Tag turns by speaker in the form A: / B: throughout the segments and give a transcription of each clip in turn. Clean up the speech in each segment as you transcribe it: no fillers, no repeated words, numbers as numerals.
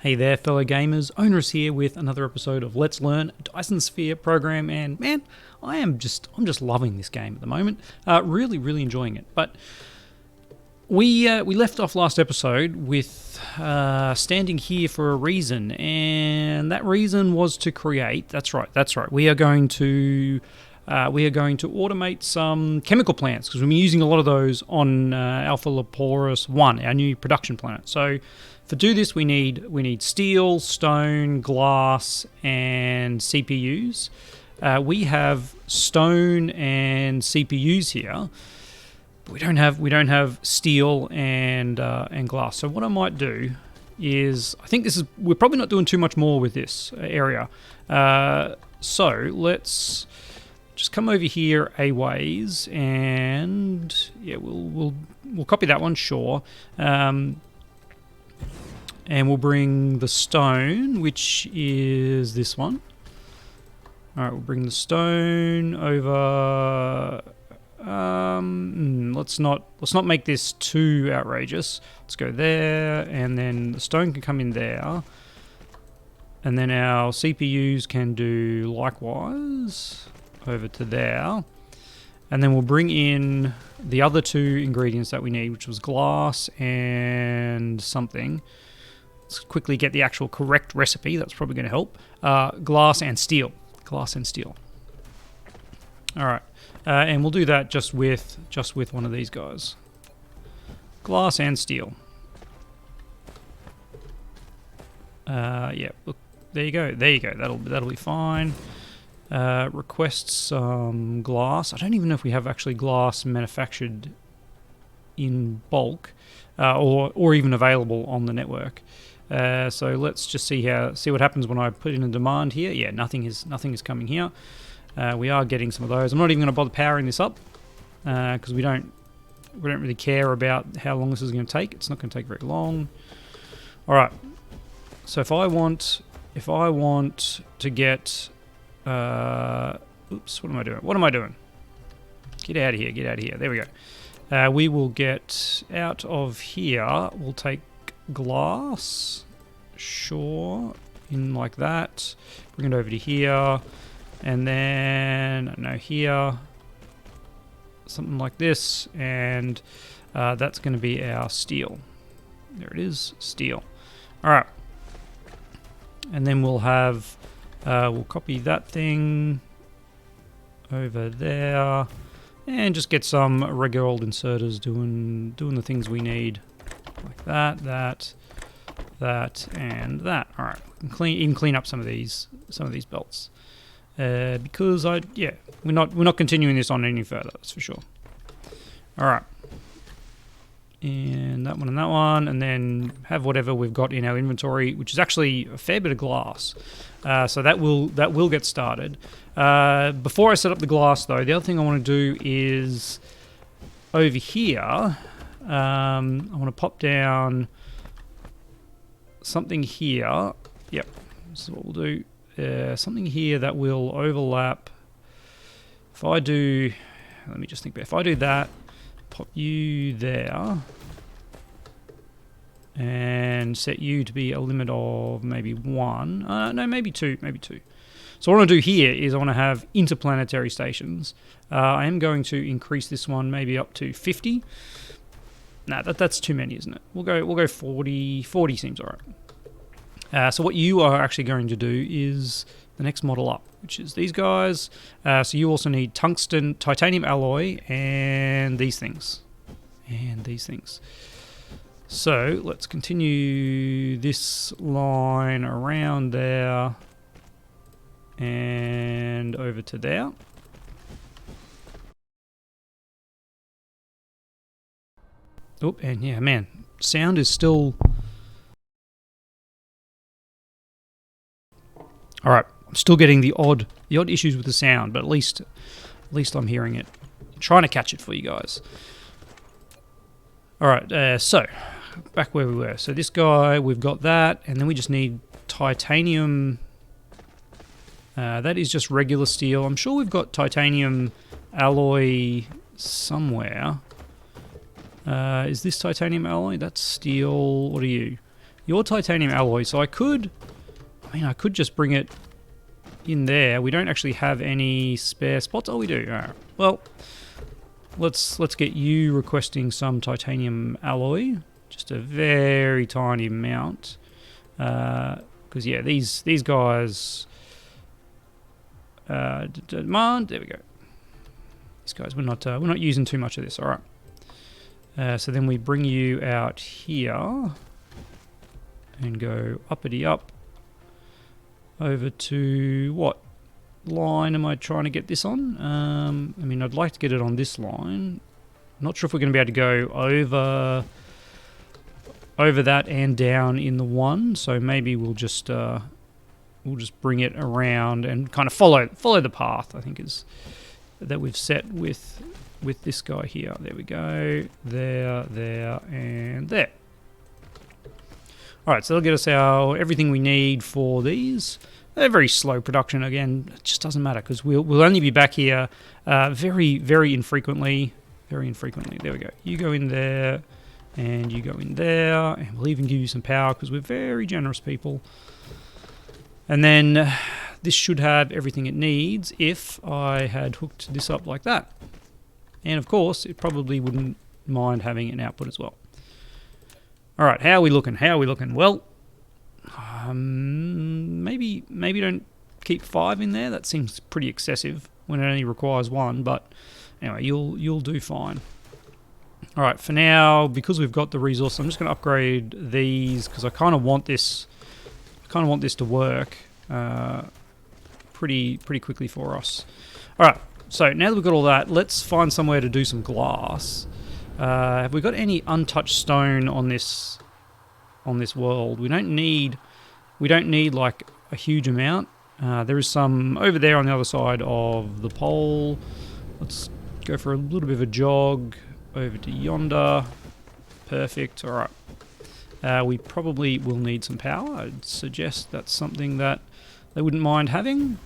A: Hey there, fellow gamers. Owners here with another episode of Let's Learn Dyson Sphere Program, and man, I'm just loving this game at the moment. Really enjoying it. But we left off last episode with standing here for a reason, and that reason was to create. That's right. We are going to automate some chemical plants because we've been using a lot of those on Alpha Leporus 1, our new production planet. So to do this, we need steel, stone, glass, and CPUs. We have stone and CPUs here, but we don't have steel and glass. So what I might do is, we're probably not doing too much more with this area. So let's just come over here a ways, and yeah, we'll copy that one, sure. And we'll bring the stone, which is this one. All right, we'll bring the stone over. Let's not make this too outrageous. Let's go there, and then the stone can come in there, and then our CPUs can do likewise over to there, and then we'll bring in the other two ingredients that we need, which was glass and something. Let's quickly get the actual correct recipe. That's probably going to help. Glass and steel. All right, and we'll do that just with one of these guys. Glass and steel. Yeah. Look, there you go. That'll be fine. Request some glass. I don't even know if we have actually glass manufactured in bulk, or even available on the network. So let's just see what happens when I put in a demand here. Yeah, nothing is coming here. We are getting some of those. I'm not even going to bother powering this up because we don't really care about how long this is going to take. It's not going to take very long. All right. So if I want to get oops, what am I doing? Get out of here. There we go. We will get out of here. We'll take glass, sure, in like that. Bring it over to here, and then here, something like this, and that's going to be our steel. There it is, steel. All right, and then we'll have we'll copy that thing over there, and just get some regular old inserters doing the things we need. Like that, and that. All right, clean up some of these belts, because we're not continuing this on any further. That's for sure. All right, and that one, and then have whatever we've got in our inventory, which is actually a fair bit of glass. So that will get started. Before I set up the glass, though, the other thing I want to do is over here. I want to pop down something here. Yep, this is what we'll do. Something here that will overlap. If I do, let me just think. If I do that, pop you there, and set you to be a limit of maybe 1. No, maybe 2. So what I want to do here is I want to have interplanetary stations. I am going to increase this one maybe up to 50. Nah, that's too many, isn't it? We'll go 40. 40 seems all right. So what you are actually going to do is the next model up, which is these guys. So you also need tungsten, titanium alloy, and these things. So let's continue this line around there and over to there. Oh, and yeah, man, sound is still... All right, I'm still getting the odd issues with the sound, but at least I'm hearing it. I'm trying to catch it for you guys. All right, so back where we were. So this guy, we've got that, and then we just need titanium. That is just regular steel. I'm sure we've got titanium alloy somewhere. Is this titanium alloy? That's steel. What are you? Your titanium alloy. So I could just bring it in there. We don't actually have any spare spots. Oh, we do. All right. Well, let's get you requesting some titanium alloy. Just a very tiny amount. Because yeah, these guys demand. There we go. These guys, we're not using too much of this. All right. So then we bring you out here and go uppity up over to what line am I trying to get this on? I mean, I'd like to get it on this line. Not sure if we're going to be able to go over that and down in the one. So maybe we'll just bring it around and kind of follow the path. I think is that we've set with this guy here. There we go. There, and there. All right, so that'll get us everything we need for these. They're very slow production. Again, it just doesn't matter because we'll only be back here very, very infrequently. Very infrequently. There we go. You go in there, and you go in there, and we'll even give you some power because we're very generous people. And then this should have everything it needs if I had hooked this up like that. And of course, it probably wouldn't mind having an output as well. All right, how are we looking? Well, maybe don't keep 5 in there. That seems pretty excessive when it only requires 1. But anyway, you'll do fine. All right, for now, because we've got the resource, I'm just going to upgrade these because I kind of want this. To work pretty quickly for us. All right, so now that we've got all that, let's find somewhere to do some glass. Have we got any untouched stone on this world? We don't need like a huge amount. There is some over there on the other side of the pole. Let's go for a little bit of a jog over to yonder. Perfect. All right. We probably will need some power. I'd suggest that's something that they wouldn't mind having.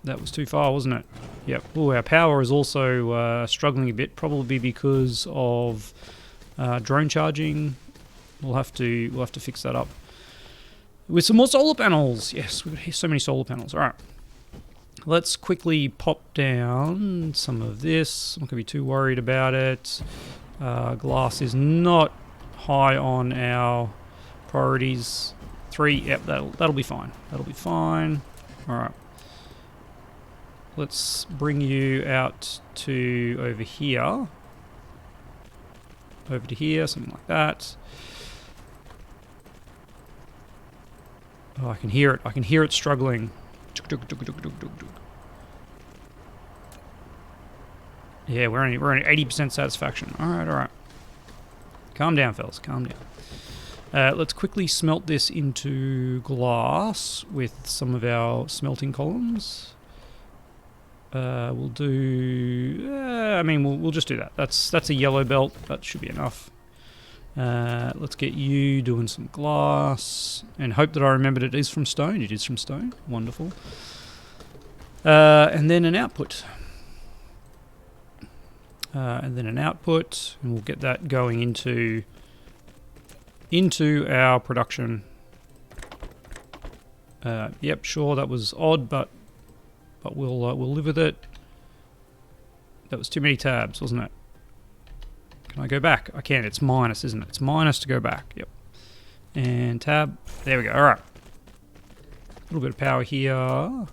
A: That was too far, wasn't it? Yep. Oh, our power is also struggling a bit, probably because of drone charging. We'll have to fix that up with some more solar panels. Yes, we've got so many solar panels. All right. Let's quickly pop down some of this. I'm not going to be too worried about it. Glass is not high on our priorities. 3. Yep, that'll be fine. That'll be fine. All right. Let's bring you out to over here. Over to here, something like that. Oh, I can hear it. I can hear it struggling. Yeah, we're only 80% satisfaction. All right. Calm down, fellas. Calm down. Let's quickly smelt this into glass with some of our smelting columns. We'll do. I mean, we'll just do that. That's a yellow belt. That should be enough. Let's get you doing some glass and hope that I remembered it is from stone. It is from stone. Wonderful. And then an output. And we'll get that going into our production. Yep, sure, that was odd, but we'll live with it. That was too many tabs, wasn't it? Can I go back? I can. It's minus, isn't it? It's minus to go back. Yep. And tab. There we go. All right. A little bit of power here.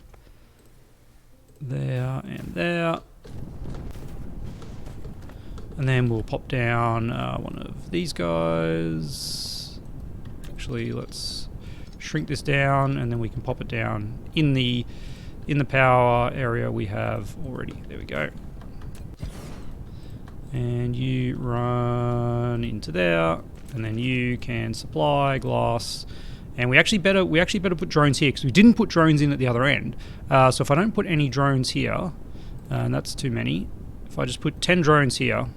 A: There and there. And then we'll pop down one of these guys. Actually, let's shrink this down, and then we can pop it down in the power area we have already. There we go. And you run into there, and then you can supply glass. And we actually better put drones here because we didn't put drones in at the other end. So if I don't put any drones here, and that's too many. If I just put 10 drones here,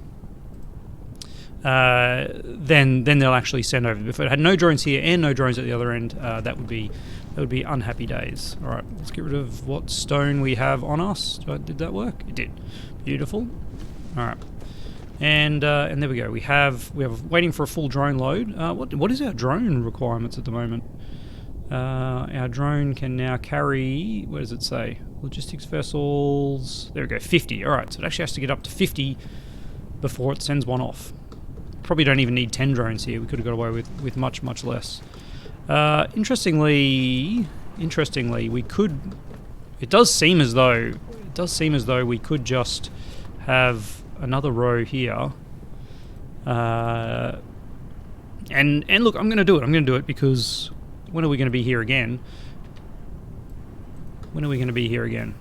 A: then they'll actually send over. If it had no drones here and no drones at the other end, that would be unhappy days. All right, let's get rid of what stone we have on us. Did that work? It did. Beautiful. All right. And there we go. We have waiting for a full drone load. What is our drone requirements at the moment? Our drone can now carry, what does it say? Logistics vessels. There we go, 50. All right, so it actually has to get up to 50 before it sends one off. Probably don't even need 10 drones here. We could have got away with much, much less. Interestingly, we could. It does seem as though we could just have another row here. And look, I'm going to do it. I'm going to do it because when are we going to be here again? When are we going to be here again?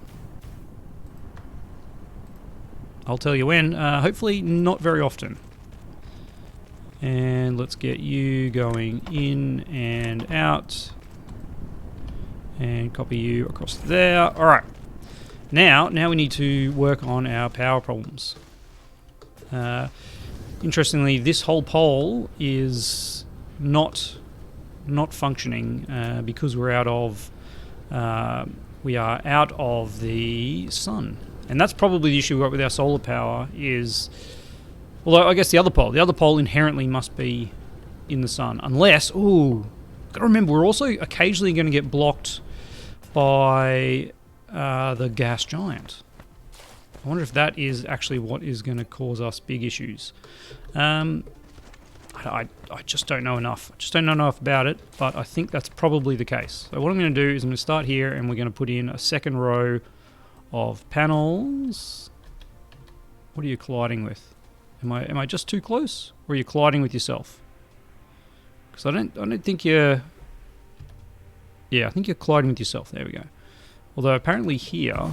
A: I'll tell you when. Hopefully not very often. And let's get you going in and out. And copy you across there. Alright. Now we need to work on our power problems. Interestingly, this whole pole is not functioning because we are out of the sun. And that's probably the issue we've got with our solar power is... Although I guess the other pole inherently must be in the sun. Unless, gotta remember, we're also occasionally going to get blocked by the gas giant. I wonder if that is actually what is going to cause us big issues. I just don't know enough. I just don't know enough about it, but I think that's probably the case. So what I'm going to do is I'm going to start here and we're going to put in a second row of panels. What are you colliding with? Am I just too close? Or are you colliding with yourself? Because I don't think you're... Yeah, I think you're colliding with yourself. There we go. Although apparently here...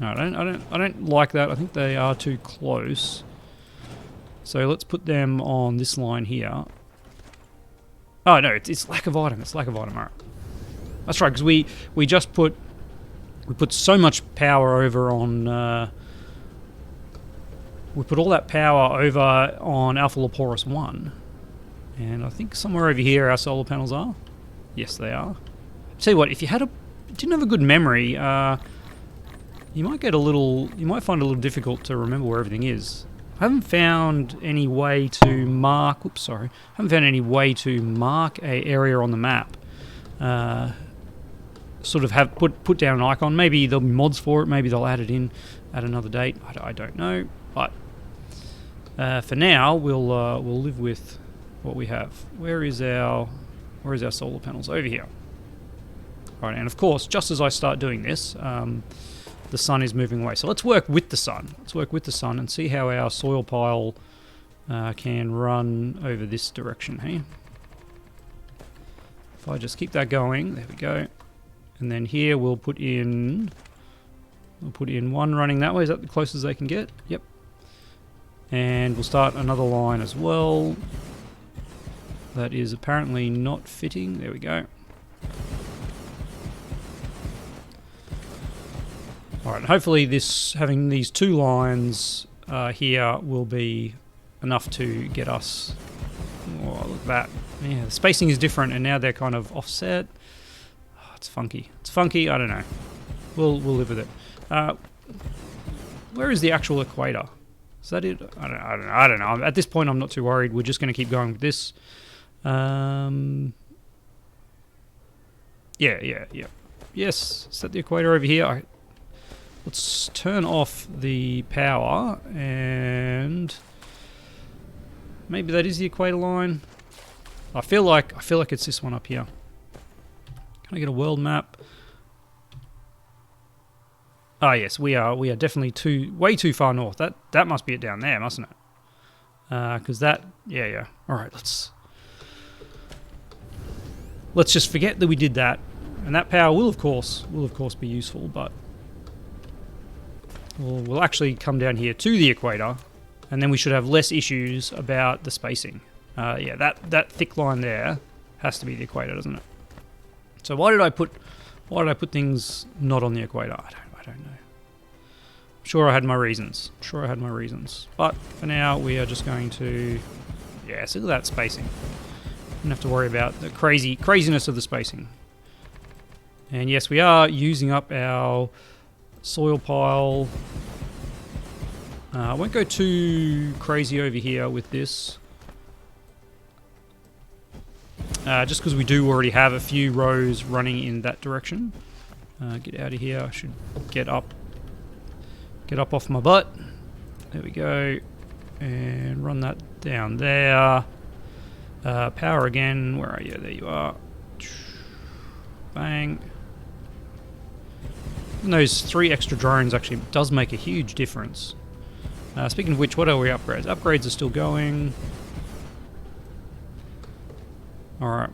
A: No, I don't like that. I think they are too close. So let's put them on this line here. Oh no, it's lack of item. It's lack of item. Alright. That's right, because we just put so much power over on we put all that power over on Alpha Leporus 1. And I think somewhere over here our solar panels are. Yes, they are. Tell you what, if you didn't have a good memory, you might find it a little difficult to remember where everything is. I haven't found any way to mark. Oops, sorry. I haven't found any way to mark a area on the map. Sort of have put down an icon. Maybe there'll be mods for it. Maybe they'll add it in at another date. I don't know. But for now, we'll live with what we have. Where is our solar panels? Over here. Right, and of course, just as I start doing this, the sun is moving away. So let's work with the sun. Let's work with the sun and see how our soil pile can run over this direction. Hey, if I just keep that going, there we go. And then here we'll put in one running that way. Is that the closest they can get? Yep. And we'll start another line as well. That is apparently not fitting. There we go. Alright, hopefully having these two lines here will be enough to get us... Oh, look at that. Yeah, the spacing is different and now they're kind of offset. Oh, it's funky. It's funky, I don't know. We'll live with it. Where is the actual equator? Is that it? I don't know. At this point I'm not too worried. We're just going to keep going with this. Yeah. Yes, is that the equator over here? Let's turn off the power and maybe that is the equator line. I feel like it's this one up here. Can I get a world map? Ah, yes, we are definitely way too far north. That must be it down there, mustn't it? Because that, yeah. All right, let's just forget that we did that, and that power will of course be useful, but we'll actually come down here to the equator, and then we should have less issues about the spacing. Yeah, that thick line there has to be the equator, doesn't it? So why did I put things not on the equator? I don't know. I'm sure I had my reasons. But for now, we are just going to... Yeah, so look at that spacing. Don't have to worry about the craziness of the spacing. And yes, we are using up our soil pile. I won't go too crazy over here with this. Just because we do already have a few rows running in that direction. Get out of here. I should get up off my butt. There we go. And run that down there. Power again. Where are you? There you are. Bang. And those 3 extra drones actually does make a huge difference. Speaking of which, what are we upgrades? Upgrades are still going. Alright.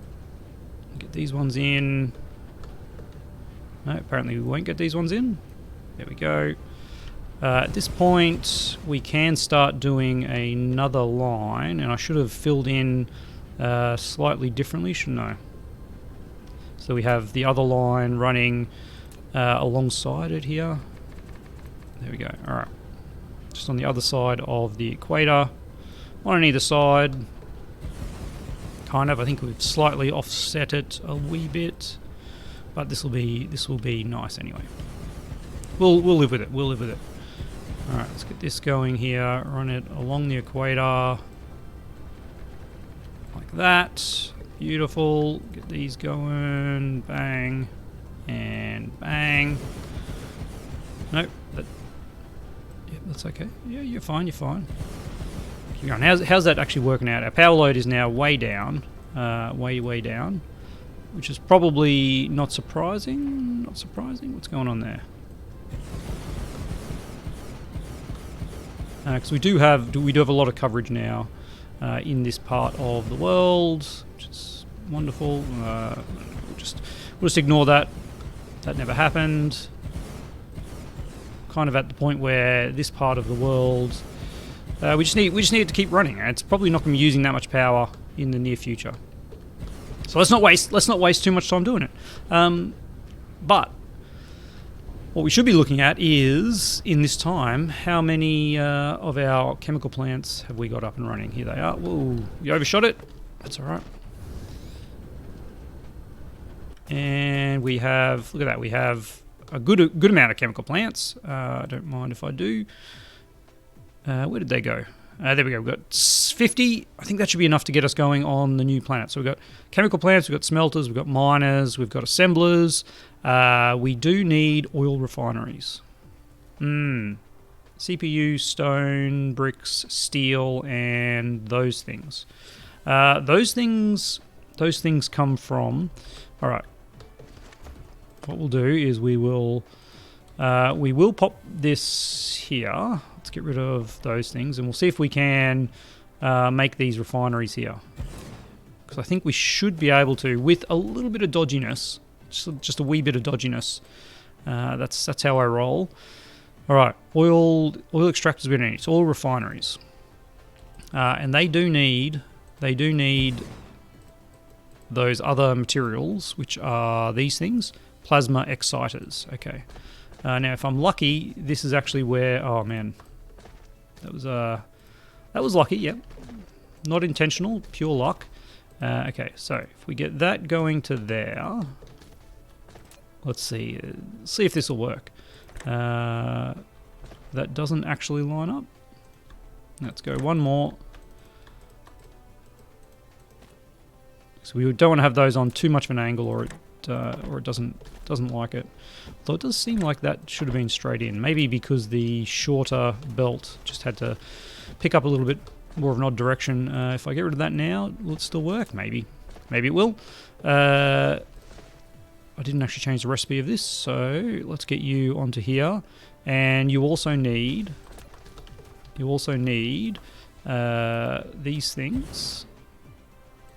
A: Get these ones in. No, apparently we won't get these ones in. There we go. At this point, we can start doing another line, and I should have filled in slightly differently, shouldn't I? So we have the other line running alongside it here. There we go. Alright. Just on the other side of the equator. One on either side. Kind of. I think we've slightly offset it a wee bit, but this will be nice anyway. We'll live with it. We'll live with it. All right, let's get this going here. Run it along the equator, like that. Beautiful. Get these going. Bang and bang. Nope. Yeah, that's okay. Yeah, you're fine. You're fine. Keep going. How's that actually working out? Our power load is now way down, way down, which is probably not surprising. Not surprising. What's going on there? Because we do have a lot of coverage now in this part of the world, which is wonderful. We'll just ignore that. That never happened. Kind of at the point where this part of the world. We just need it to keep running. It's probably not going to be using that much power in the near future. So let's not waste too much time doing it. But what we should be looking at is, in this time, how many of our chemical plants have we got up and running? Here they are. Whoa, we overshot it. That's all right. And we have, look at that. We have a good amount of chemical plants. I don't mind if I do. Where did they go? There we go. We've got 50. I think that should be enough to get us going on the new planet. So we've got chemical plants, we've got smelters, we've got miners, we've got assemblers. We do need oil refineries. CPU, stone, bricks, steel, and those things. Those things come from... All right. What we'll do is we will pop this here. Let's get rid of those things, and we'll see if we can make these refineries here. Because I think we should be able to, with a little bit of dodginess, just a wee bit of dodginess. That's how I roll. All right, oil extractors we don't need. It's oil refineries, and they do need those other materials, which are these things, plasma exciters. Okay. Now, if I'm lucky, this is actually where... Oh, man. That was lucky, yep. Not intentional, pure luck. Okay, so if we get that going to there... Let's see. See if this will work. That doesn't actually line up. Let's go one more. So we don't want to have those on too much of an angle, or it doesn't like it. Though it does seem like that should have been straight in. Maybe because the shorter belt just had to pick up a little bit more of an odd direction. If I get rid of that now, will it still work? Maybe. Maybe it will. I didn't actually change the recipe of this, so let's get you onto here. And you also need these things,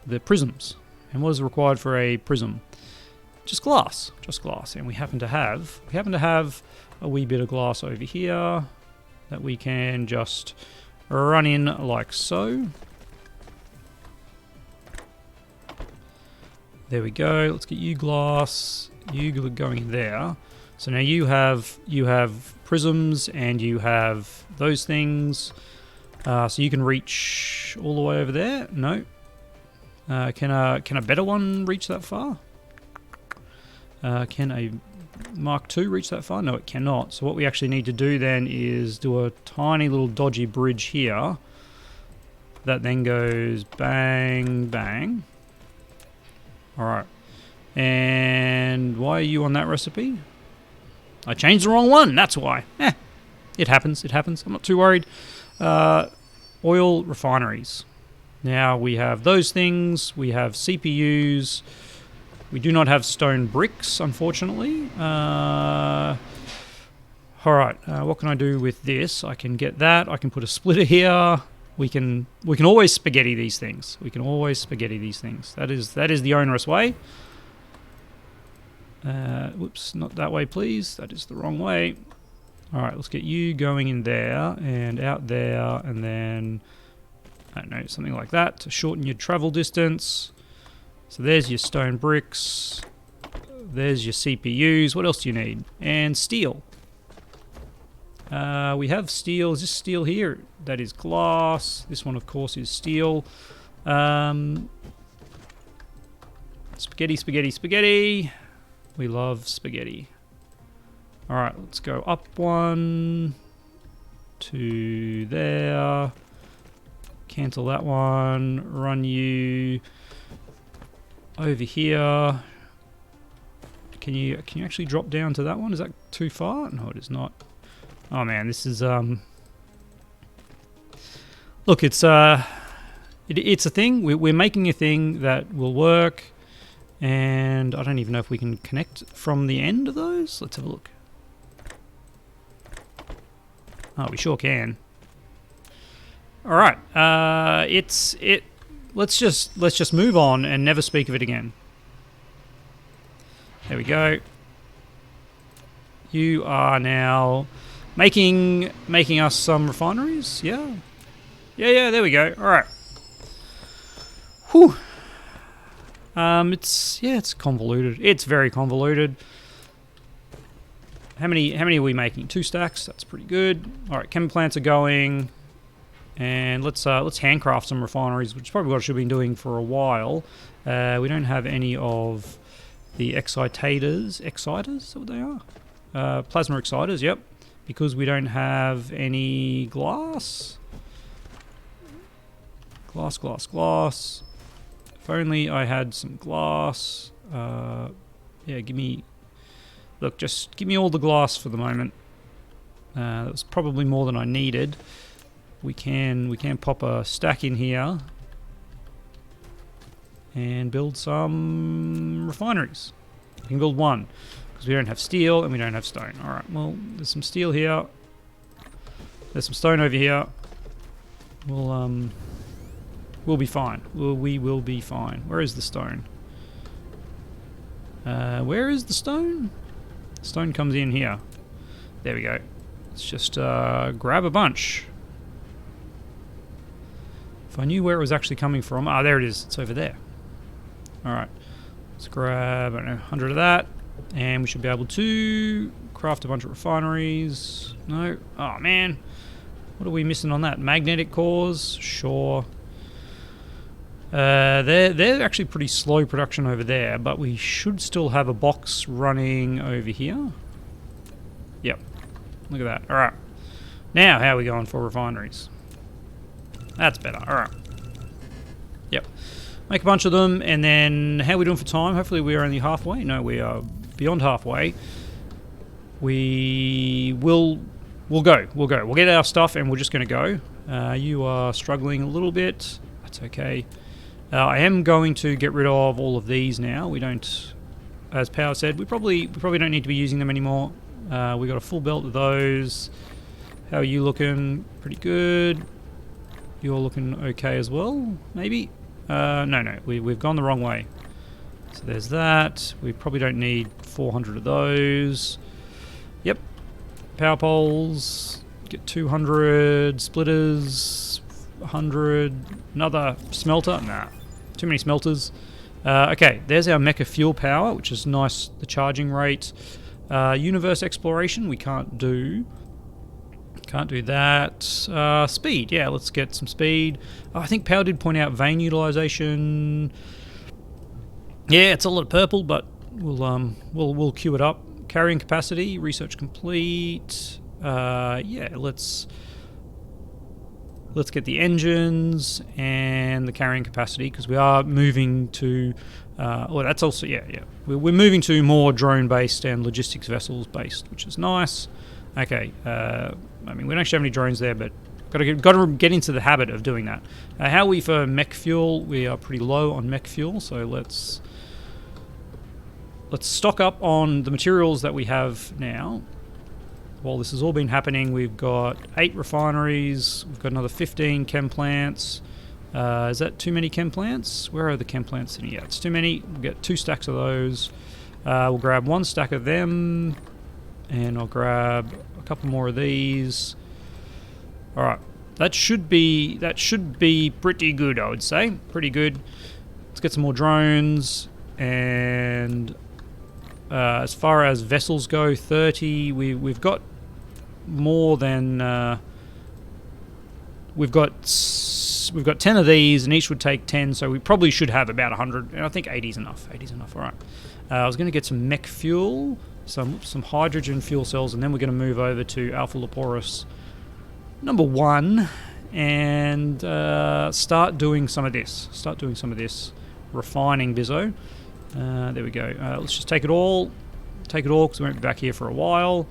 A: the prisms. And what is required for a prism? Just glass, and we happen to have a wee bit of glass over here that we can just run in like so. There we go. Let's get you glass. You going there. So now you have prisms and you have those things. So you can reach all the way over there. No. Can a better one reach that far? Can a Mark II reach that far? No, it cannot. So what we actually need to do then is do a tiny little dodgy bridge here that then goes bang, bang. Alright. And why are you on that recipe? I changed the wrong one, that's why. It happens, it happens. I'm not too worried. Oil refineries. Now we have those things, we have CPUs. We do not have stone bricks, unfortunately. Alright, what can I do with this? I can get that, I can put a splitter here. We can always spaghetti these things. We can always spaghetti these things. That is the onerous way. Whoops, not that way, please. That is the wrong way. All right, let's get you going in there and out there, and then I don't know, something like that to shorten your travel distance. So there's your stone bricks. There's your CPUs. What else do you need? And steel. We have steel. Is this steel here? That is glass. This one, of course, is steel. Spaghetti, spaghetti, spaghetti. We love spaghetti. Alright, let's go up one. To there. Cancel that one. Run you over here. Can you actually drop down to that one? Is that too far? No, it is not. Oh man, this is look, it's a thing. We're making a thing that will work, and I don't even know if we can connect from the end of those. Let's have a look. Oh, we sure can. All right, let's just move on and never speak of it again. There we go. You are now making us some refineries. Yeah, there we go. All right. Whew. It's convoluted. It's very convoluted. How many are we making? 2 stacks. That's pretty good. All right, chem plants are going, and let's handcraft some refineries, which is probably what I should have been doing for a while. We don't have any of the excitators. Exciters? Is that what they are? Plasma exciters. Yep. Because we don't have any glass. Glass. If only I had some glass. Yeah, just give me all the glass for the moment. That was probably more than I needed. We can pop a stack in here and build some refineries. We can build one because we don't have steel and we don't have stone. All right. Well, there's some steel here. There's some stone over here. We'll be fine. We will be fine. Where is the stone? Where is the stone? Stone comes in here. There we go. Let's just grab a bunch. If I knew where it was actually coming from. Ah, there it is. It's over there. Alright. Let's grab, I don't know, 100 of that. And we should be able to craft a bunch of refineries. No. Oh, man. What are we missing on that? Magnetic cores? Sure. They're actually pretty slow production over there, but we should still have a box running over here. Yep. Look at that. Alright. Now, how are we going for refineries? That's better. Alright. Yep. Make a bunch of them, and then how are we doing for time? Hopefully we are only halfway. No, we are beyond halfway. We'll go. We'll get our stuff, and we're just going to go. You are struggling a little bit. That's okay. I am going to get rid of all of these now. We don't, as Power said, we probably don't need to be using them anymore. We got a full belt of those. How are you looking? Pretty good. You're looking okay as well, maybe? No, we've gone the wrong way. So there's that. We probably don't need 400 of those. Yep. Power poles. Get 200 splitters. 100. Another smelter. Nah. Too many smelters. Okay, there's our mecha fuel power, which is nice. The charging rate. Universe exploration, we can't do. Can't do that. Speed, yeah, let's get some speed. I think Power did point out vein utilization. Yeah, it's a lot of purple, but we'll queue it up. carrying capacity, research complete. Yeah, let's get the engines and the carrying capacity, because we are moving to well, that's also, yeah, we're moving to more drone based and logistics vessels based, which is nice. Okay, I mean, we don't actually have any drones there, but got to get into the habit of doing that. How are we for mech fuel? We are pretty low on mech fuel, so let's stock up on the materials that we have now. While this has all been happening, we've got 8 refineries, we've got another 15 chem plants. Is that too many chem plants? Where are the chem plants sitting? Yeah, it's too many. We'll get 2 stacks of those. We'll grab 1 stack of them, and I'll grab a couple more of these. All right, that should be pretty good, I would say. Pretty good. Let's get some more drones, and as far as vessels go, 30. We've got more than we've got 10 of these, and each would take 10, so we probably should have about 100, and I think 80 is enough. 80 is enough. All right. I was going to get some mech fuel, some hydrogen fuel cells, and then we're going to move over to Alpha Leporus number 1 and start doing some of this. Refining Bizzo. There we go. Let's just take it all. Because we won't be back here for a while.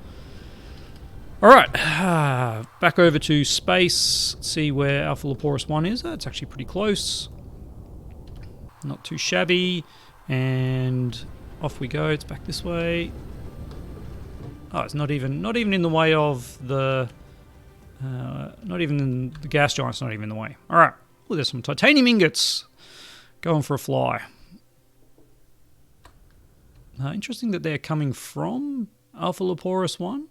A: Alright, back over to space. Let's see where Alpha Leporus 1 is. It's actually pretty close. Not too shabby. And off we go. It's back this way. Oh, it's not even in the way of the... not even in the gas giant's not even in the way. Alright. Oh, there's some titanium ingots. Going for a fly. Interesting that they're coming from Alpha Leporus 1.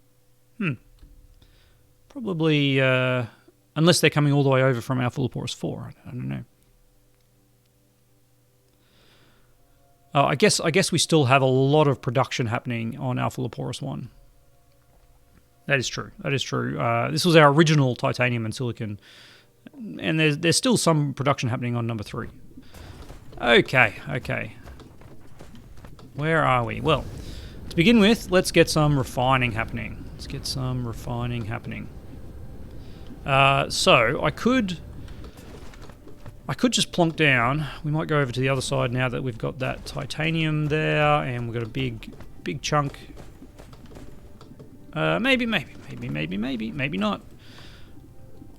A: Probably, unless they're coming all the way over from Alpha Leporus 4. I don't know. I guess we still have a lot of production happening on Alpha Leporus 1. That is true. This was our original titanium and silicon, and there's still some production happening on number 3. Okay. Where are we? Well, to begin with, let's get some refining happening. So I could just plonk down. We might go over to the other side now that we've got that titanium there, and we've got a big chunk. Maybe not.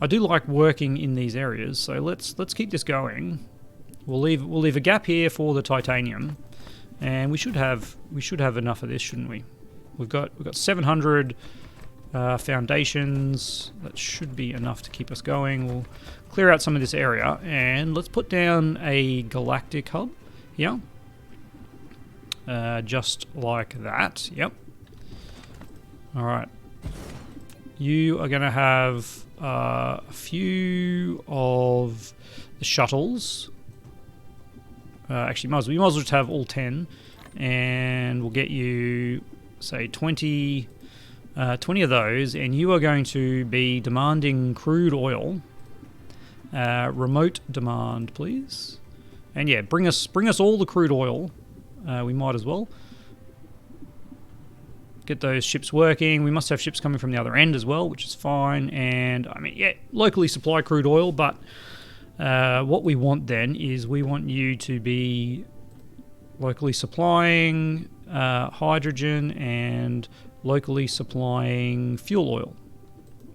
A: I do like working in these areas, so let's keep this going. We'll leave a gap here for the titanium, and we should have enough of this, shouldn't we? We've got 700 foundations. That should be enough to keep us going. We'll clear out some of this area, and let's put down a galactic hub here, just like that. Yep. All right. You are going to have a few of the shuttles. Actually, we might as well just have all 10, and we'll get you, say, 20 of those, and you are going to be demanding crude oil. Remote demand, please. And yeah, bring us all the crude oil. We might as well. Get those ships working. We must have ships coming from the other end as well, which is fine. And, I mean, yeah, locally supply crude oil, but what we want then is we want you to be locally supplying hydrogen and locally supplying fuel oil,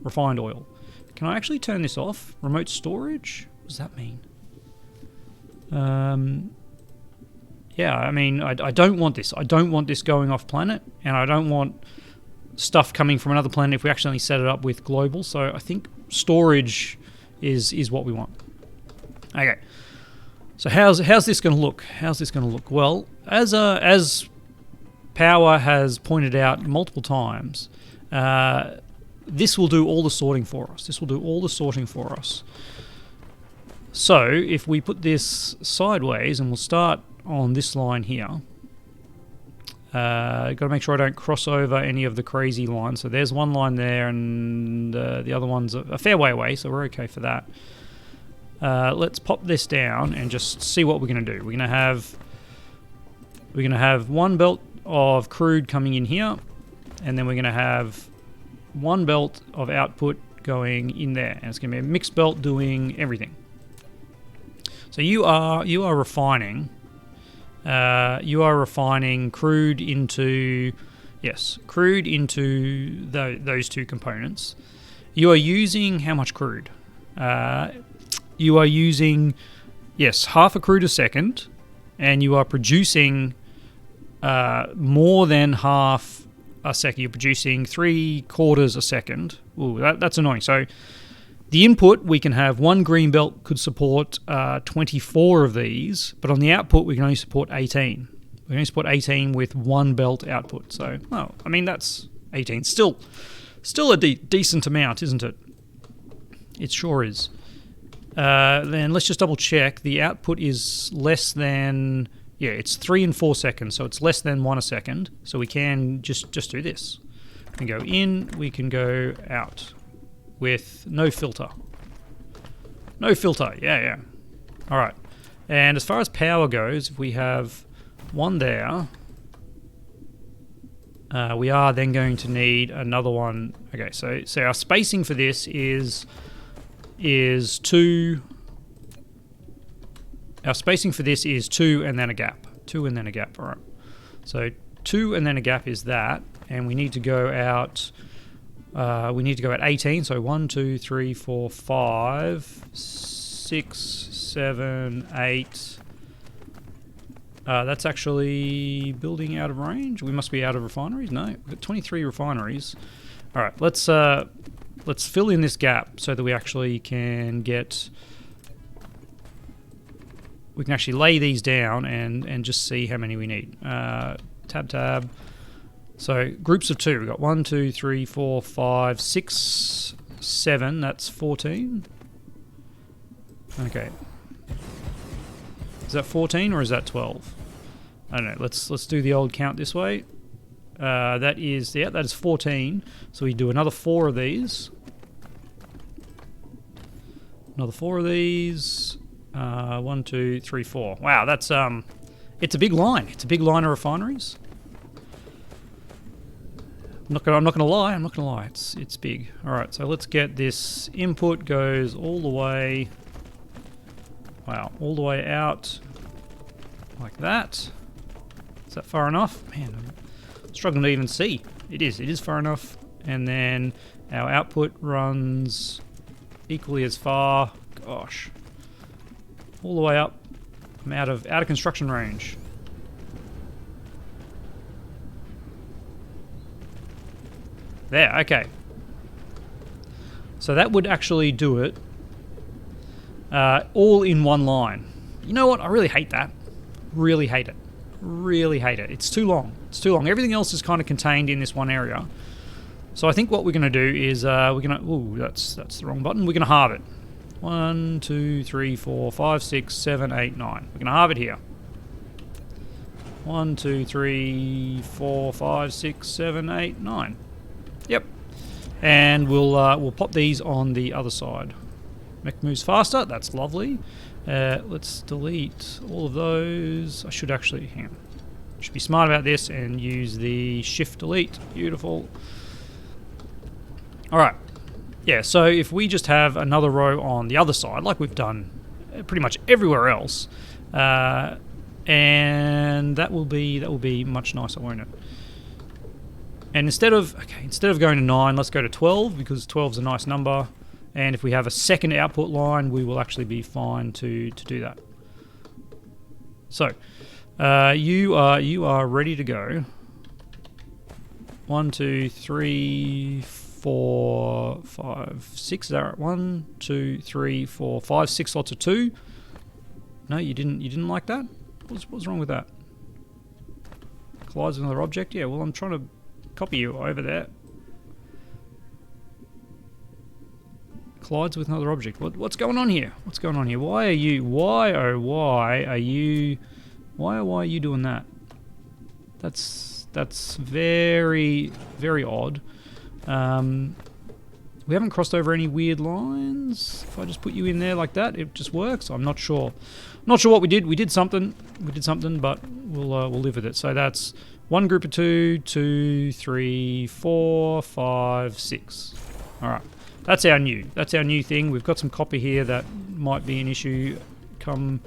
A: refined oil. Can I actually turn this off? Remote storage? What does that mean? Yeah, I mean, I don't want this. I don't want this going off planet, and I don't want stuff coming from another planet if we actually set it up with global. So I think storage is what we want. Okay. So how's this going to look? Well, as Power has pointed out multiple times, this will do all the sorting for us. So if we put this sideways, and we'll start on this line here, got to make sure I don't cross over any of the crazy lines. So there's one line there, and the other one's a fair way away, so we're okay for that. Let's pop this down and just see what we're going to do. We're going to have one belt of crude coming in here, and then we're going to have 1 belt of output going in there, and it's going to be a mixed belt doing everything. So you are refining. You are refining crude into, yes, crude into those 2 components. You are using how much crude? You are using, yes, half a crude a second, and you are producing more than half a second. You're producing 3/4 a second. Ooh, that's annoying. So the input, we can have 1 green belt could support 24 of these, but on the output we can only support 18. We can only support 18 with 1 belt output. So, well, I mean, that's 18. Still a decent amount, isn't it? It sure is. Then let's just double check. The output is less than, yeah, it's 3 and 4 seconds, so it's less than 1 a second. So we can just do this. We can go in, we can go out with no filter. No filter, yeah. All right. And as far as power goes, if we have 1 there, we are then going to need another one. Okay, so our spacing for this is 2. Our spacing for this is 2 and then a gap. 2 and then a gap, all right. So 2 and then a gap is that, and we need to go out. We need to go at 18. So 1, 2, 3, 4, 5, 6, 7, 8. That's actually building out of range. We must be out of refineries. No, we've got 23 refineries. All right, let's fill in this gap so that we actually can get. We can actually lay these down and just see how many we need. Tab. So groups of 2. We've got 1, 2, 3, 4, 5, 6, 7. That's 14. Okay. Is that 14 or is that 12? I don't know. Let's do the old count this way. That is 14. So we do another 4 of these. Another 4 of these. 1, 2, 3, 4. Wow, that's it's a big line. It's a big line of refineries. I'm not gonna lie. It's big. All right, so let's get this input goes all the way. Wow, all the way out like that. Is that far enough? Man, I'm struggling to even see. It is far enough. And then our output runs equally as far. Gosh, all the way up. I'm out of construction range. There, okay. So that would actually do it all in one line. You know what? I really hate that. Really hate it. Really hate it. It's too long. It's too long. Everything else is kind of contained in this one area. So I think what we're going to do is we're going to... Ooh, that's the wrong button. We're going to halve it. 1, 2, 3, 4, 5, 6, 7, 8, 9. We're going to halve it here. 1, 2, 3, 4, 5, 6, 7, 8, 9. Yep. And we'll pop these on the other side. Mech moves faster. That's lovely. Let's delete all of those. I should actually... hang on. Should be smart about this and use the shift delete. Beautiful. Alright. Yeah, so if we just have another row on the other side, like we've done pretty much everywhere else, and that will be much nicer, won't it? And instead of going to 9, let's go to 12, because 12 is a nice number. And if we have a second output line, we will actually be fine to do that. So, you are ready to go. 1, 2, 3, 4, 5, 6. Is that right? 1, 2, 3, 4, 5, 6 slots of 2. No, you didn't like that? What's wrong with that? Collides with another object? Yeah, well, I'm trying to copy you over there. Collides with another object. What's going on here? What's going on here? Why are you doing that? That's very, very odd. We haven't crossed over any weird lines. If I just put you in there like that, it just works. I'm not sure. Not sure what we did. We did something. But we'll live with it. So that's One group of two, 2, 3, 4, 5, 6. All right, that's our new thing. We've got some copper here that might be an issue come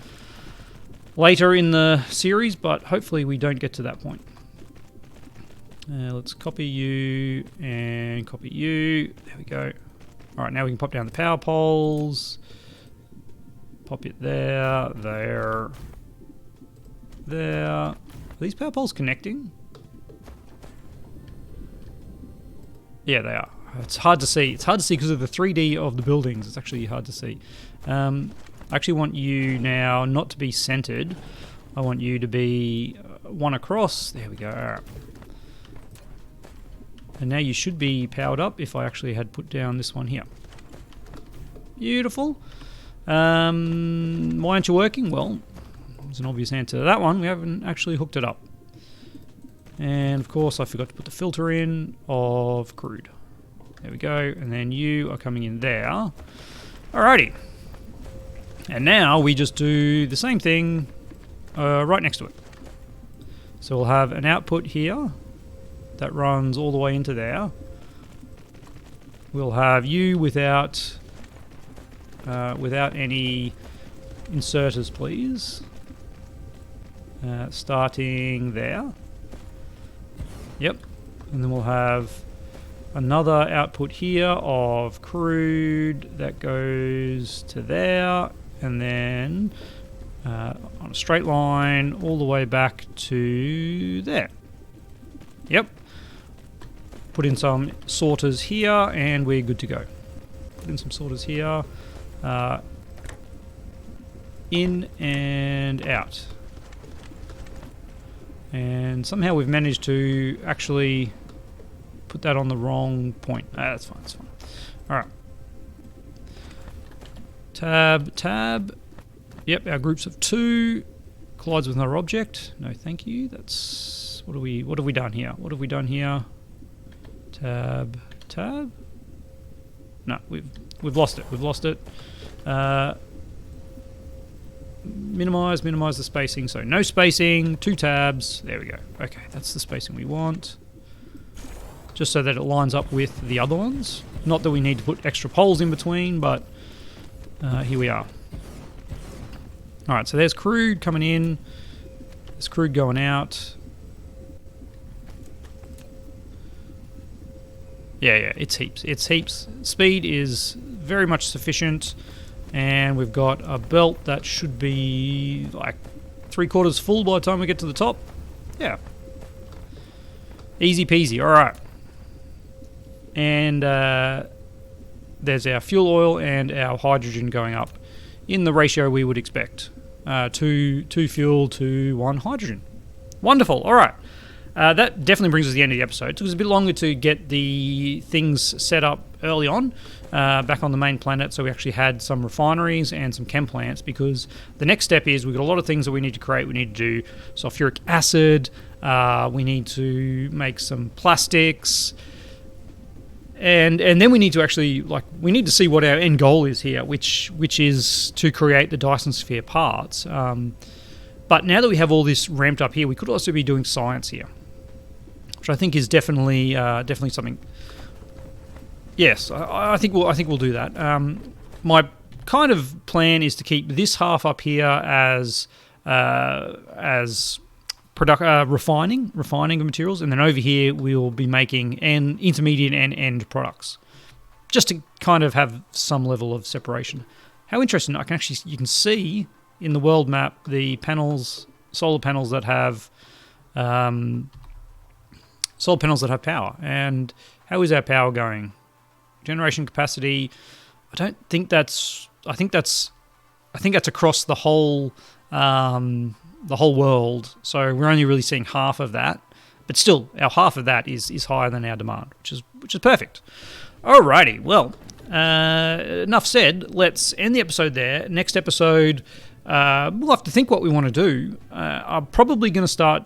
A: later in the series, but hopefully we don't get to that point. Let's copy you and copy you. There we go. All right, now we can pop down the power poles. Pop it there, there, there. Are these power poles connecting? Yeah, they are. It's hard to see. It's hard to see because of the 3D of the buildings. It's actually hard to see. I actually want you now not to be centered. I want you to be one across. There we go. All right. And now you should be powered up if I actually had put down this one here. Beautiful. Why aren't you working? Well, there's an obvious answer to that one. We haven't actually hooked it up. And of course I forgot to put the filter in of crude. There we go. And then you are coming in there. Alrighty. And now we just do the same thing right next to it. So we'll have an output here that runs all the way into there. We'll have you without any inserters, please. Starting there. Yep. And then we'll have another output here of crude that goes to there, and then on a straight line all the way back to there. Yep. Put in some sorters here and we're good to go. Put in some sorters here. In and out. And somehow we've managed to actually put that on the wrong point. That's fine, that's fine. Alright. Tab. Yep, our groups of 2 collides with another object. No, thank you. That's what have we done here? What have we done here? Tab. No, we've lost it. We've lost it. Minimize the spacing. So no spacing, 2 tabs. There we go. Okay, that's the spacing we want. Just so that it lines up with the other ones. Not that we need to put extra poles in between, but here we are. Alright, so there's crude coming in. There's crude going out. Yeah, it's heaps. It's heaps. Speed is very much sufficient. And we've got a belt that should be like 3/4 full by the time we get to the top. Yeah. Easy peasy. Alright. And there's our fuel oil and our hydrogen going up in the ratio we would expect. 2 fuel to 1 hydrogen. Wonderful. Alright. That definitely brings us to the end of the episode. It took us a bit longer to get the things set up early on, back on the main planet, so we actually had some refineries and some chem plants, because the next step is we've got a lot of things that we need to create. We need to do sulfuric acid, we need to make some plastics, and then we need to actually, we need to see what our end goal is here, which is to create the Dyson Sphere parts. But now that we have all this ramped up here, we could also be doing science here, which I think is definitely something. Yes, I think we'll do that. My kind of plan is to keep this half up here as refining of materials, and then over here we'll be making intermediate and end products, just to kind of have some level of separation. How interesting! You can see in the world map the solar panels that have power. And how is our power going? Generation capacity. I think that's across the whole world. So we're only really seeing half of that, but still, our half of that is higher than our demand, which is perfect. Alrighty, well, enough said. Let's end the episode there. Next episode, we'll have to think what we want to do. I'm probably going to start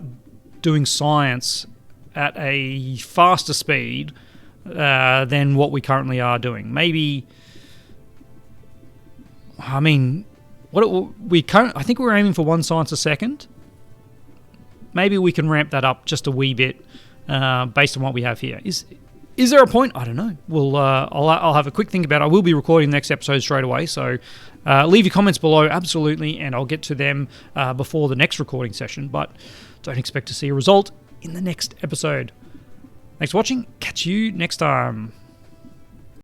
A: doing science at a faster speed than what we currently are doing. Maybe, I think we're aiming for 1 science a second. maybe we can ramp that up just a wee bit based on what we have here. Is there a point? I don't know. I'll have a quick think about it. I will be recording the next episode straight away, so leave your comments below, absolutely, and I'll get to them before the next recording session, but don't expect to see a result in the next episode. Thanks for watching. Catch you next time.